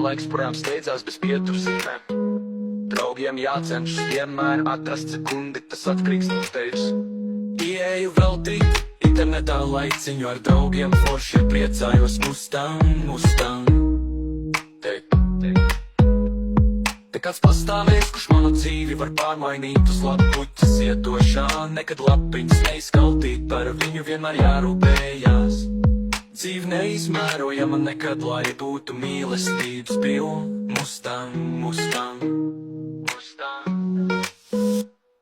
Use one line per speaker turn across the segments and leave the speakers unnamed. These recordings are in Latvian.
laiks projām steidzās bez pietursīm. Draugiem jācenšas vienmēr atrast sekundi, tas atkarīgs no tevis. Ieeju veltīt internetā laiciņu ar draugiem, forši priecājos Mustang. Te kāds pastāvēs, kurš manu dzīvi var pārmainīt uz labu puķes ietošā. Nekad lapiņas neizkaltīt, par viņu vienmēr jārūpējās. Dzīve neizmērojama nekad, lai būtu mīlestības pilna. Mustang.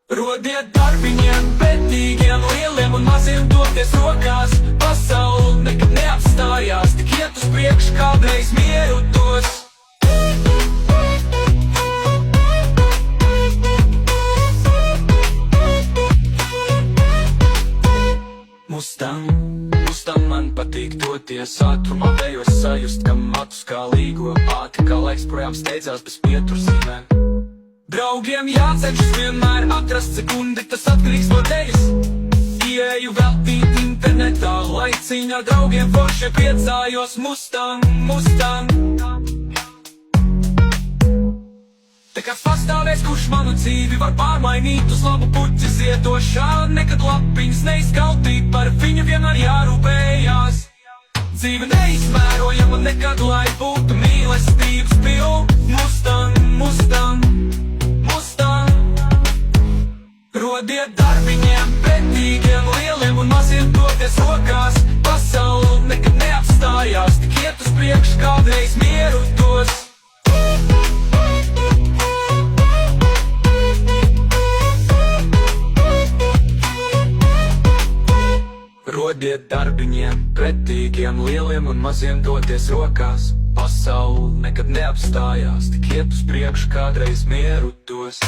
Rodiet darbiņiem, betīgiem, lieliem un maziem doties rokās. Pasaule nekad neapstājās, tik iet uz priekšu, kādreiz mieru dos. Mustang man patīk doties ātrumā, vējos sajust, ka matus kā līgo ātri, kā laiks projām steidzās bez pietursīmēm. Draugiem jācenšas vienmēr atrast sekundi, tas atkarīgs no tevis. Ieeju veltīt internetā laiciņu ar draugiem, forši priecājos Mustang. Te kāds pastāvēs, kurš manu dzīvi var pārmainīt uz labu puķes ietošā. Nekad lapiņas neizkaltīt, par viņu vienmēr jārūpējās. Dzīve neizmērojama nekad, lai būtu mīlestības pilna. Mustang. Rodiet darbiņiem, betīgiem, lieliem un maziem doties rokās. Pasaule nekad neapstājās, tik iet uz priekšu, kādreiz mieru dos. Rodiet darbiņiem, pretīgiem, lieliem un maziem doties rokās. Pasaule nekad neapstājās, tik iet uz priekšu, kādreiz mieru dos.